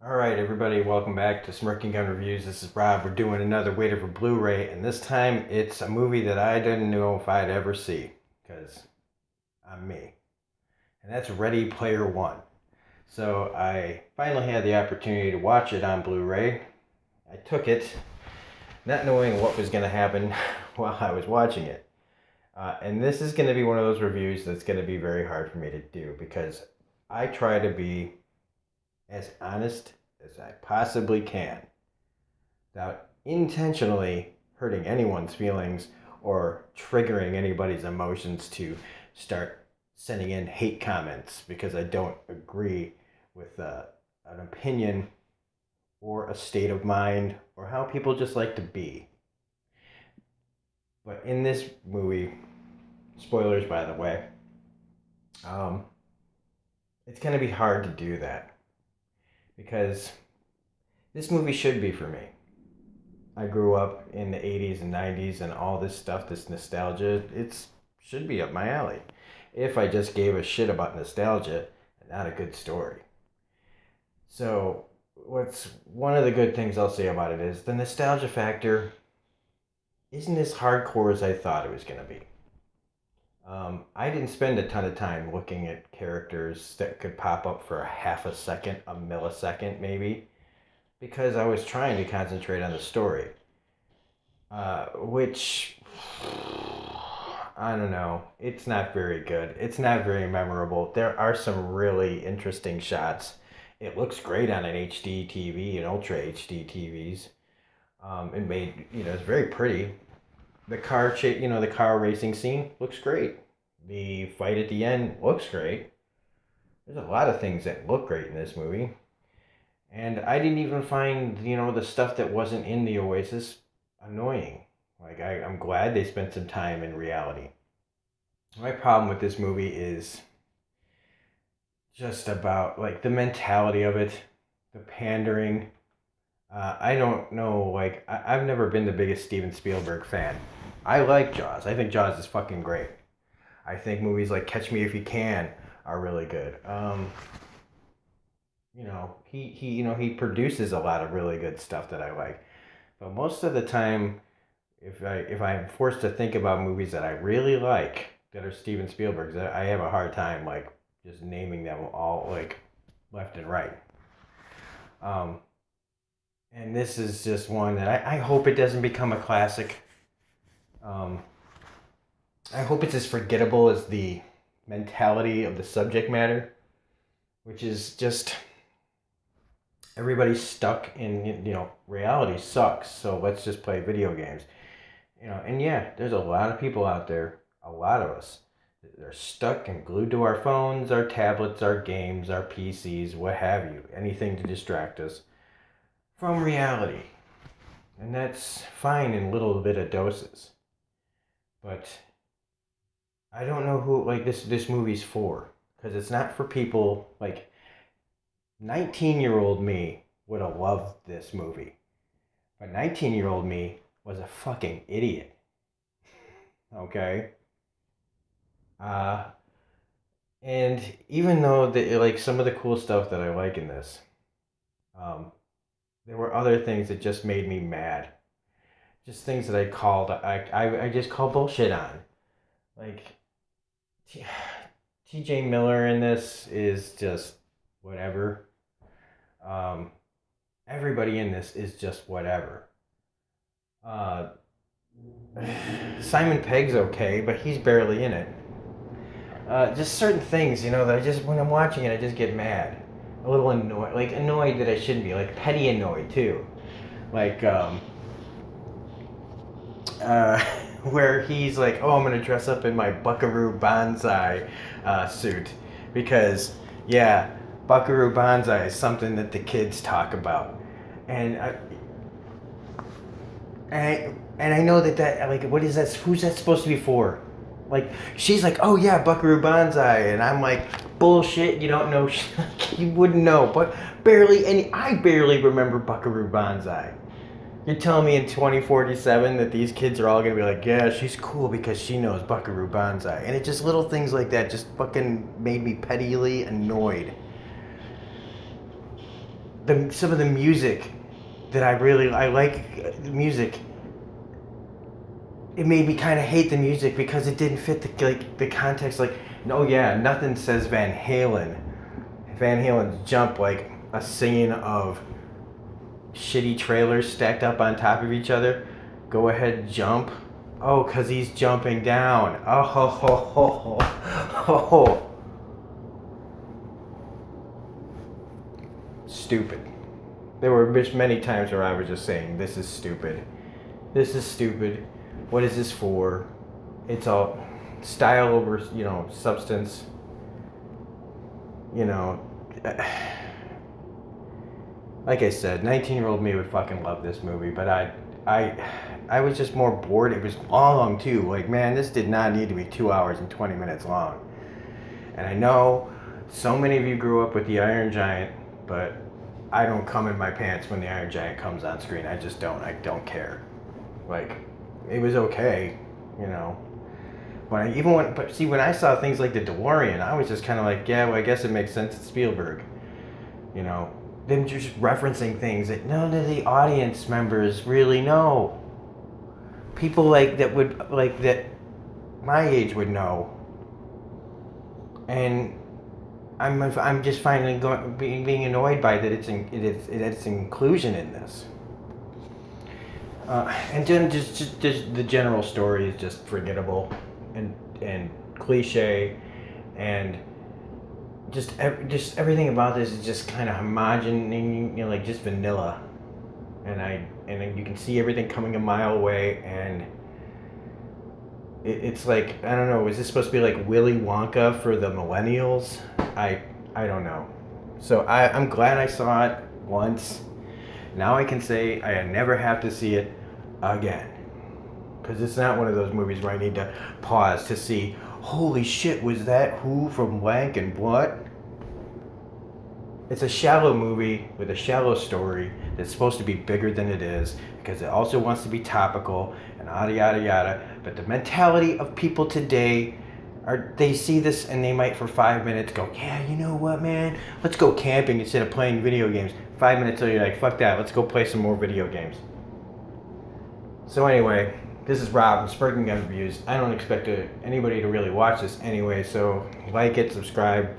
Alright everybody, welcome back to Smirking Gun Reviews. This is Rob. We're doing another Wait for Blu-ray, and this time it's a movie that I didn't know if I'd ever see, because I'm me. And that's Ready Player One. So I finally had the opportunity to watch it on Blu-ray. I took it, not knowing what was going to happen while I was watching it. And this is going to be one of those reviews that's going to be very hard for me to do, because I try to be as honest as I possibly can without intentionally hurting anyone's feelings or triggering anybody's emotions to start sending in hate comments because I don't agree with an opinion or a state of mind or how people just like to be. But in this movie, spoilers by the way, it's going to be hard to do that. Because this movie should be for me. I grew up in the 80s and 90s and all this stuff, this nostalgia, it should be up my alley. If I just gave a shit about nostalgia and not a good story. So, what's one of the good things I'll say about it is the nostalgia factor isn't as hardcore as I thought it was going to be. I didn't spend a ton of time looking at characters that could pop up for a half a second, a millisecond maybe, because I was trying to concentrate on the story. Which, I don't know, it's not very good. It's not very memorable. There are some really interesting shots. It looks great on an HD TV and Ultra HD TVs. It made, it's very pretty. The the car racing scene looks great. The fight at the end looks great. There's a lot of things that look great in this movie. And I didn't even find, the stuff that wasn't in the Oasis annoying. Like, I'm glad they spent some time in reality. My problem with this movie is just about, like, the mentality of it, the pandering. I don't know, like, I've never been the biggest Steven Spielberg fan. I like Jaws. I think Jaws is fucking great. I think movies like Catch Me If You Can are really good. He produces a lot of really good stuff that I like. But most of the time, if I'm forced to think about movies that I really like that are Steven Spielberg's, I have a hard time like just naming them all like left and right. And this is just one that I hope it doesn't become a classic. I hope it's as forgettable as the mentality of the subject matter, which is just everybody's stuck in, reality sucks, so let's just play video games. And yeah, there's a lot of people out there, a lot of us, they're stuck and glued to our phones, our tablets, our games, our PCs, what have you, anything to distract us from reality. And that's fine in little bit of doses. But I don't know who like this movie's for, because it's not for people like 19-year-old me would have loved this movie. But 19-year-old me was a fucking idiot. Okay? And even though like some of the cool stuff that I like in this, there were other things that just made me mad. Just things that I just call bullshit on. Like TJ Miller in this is just whatever. Everybody in this is just whatever. Simon Pegg's okay, but he's barely in it. Just certain things, that I just, when I'm watching it, I just get mad. A little annoyed, like annoyed that I shouldn't be, like petty annoyed too. Like, where he's like, oh, I'm going to dress up in my Buckaroo Banzai suit. Because, yeah, Buckaroo Banzai is something that the kids talk about. And I know that like, what is that? Who's that supposed to be for? Like, she's like, oh yeah, Buckaroo Banzai. And I'm like, bullshit, you don't know. You wouldn't know. But I barely remember Buckaroo Banzai. You're telling me in 2047 that these kids are all going to be like, yeah, she's cool because she knows Buckaroo Banzai. And it just little things like that just fucking made me pettily annoyed. some of the music that I like the music. It made me kind of hate the music because it didn't fit the context. Like, no, yeah, nothing says Van Halen. Van Halen's Jump like a scene of shitty trailers stacked up on top of each other. Go ahead, jump. Oh, because he's jumping down. Oh, ho, ho, ho, ho, ho, ho. Stupid. There were many times where I was just saying, this is stupid. This is stupid. What is this for? It's all style over, substance. Like I said, 19-year-old me would fucking love this movie, but I was just more bored. It was long too. Like, man, this did not need to be 2 hours and 20 minutes long. And I know so many of you grew up with the Iron Giant, but I don't come in my pants when the Iron Giant comes on screen. I just don't. I don't care. Like, it was okay, When I saw things like the DeLorean, I was just kind of like, yeah, well, I guess it makes sense. It's Spielberg, Them just referencing things that none of the audience members really know. People that my age would know. And I'm just finally being annoyed by that its inclusion in this. And then just the general story is just forgettable and cliche, and just everything about this is just kind of homogeneous, like just vanilla. And you can see everything coming a mile away, and it's like, I don't know, is this supposed to be like Willy Wonka for the millennials? I don't know. So I'm glad I saw it once. Now I can say I never have to see it again. Because it's not one of those movies where I need to pause to see, holy shit, was that who from blank and what? It's a shallow movie with a shallow story that's supposed to be bigger than it is, because it also wants to be topical and yada yada yada. But the mentality of people today they see this and they might for 5 minutes go, yeah, you know what, man? Let's go camping instead of playing video games. 5 minutes later, you're like, fuck that. Let's go play some more video games. So anyway, this is Rob from Smirking Gun Reviews. I don't expect anybody to really watch this anyway, so like it, subscribe,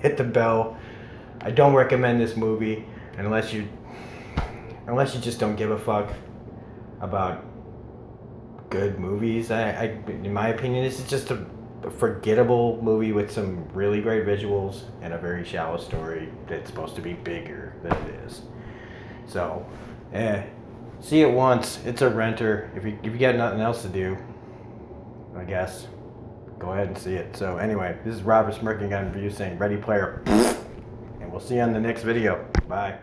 hit the bell. I don't recommend this movie unless you just don't give a fuck about good movies. In my opinion, this is just a forgettable movie with some really great visuals and a very shallow story that's supposed to be bigger than it is. So, see it once. It's a renter. If you got nothing else to do, I guess, go ahead and see it. So anyway, this is Robert Smirking Gun Reviews saying Ready Player, and we'll see you on the next video. Bye.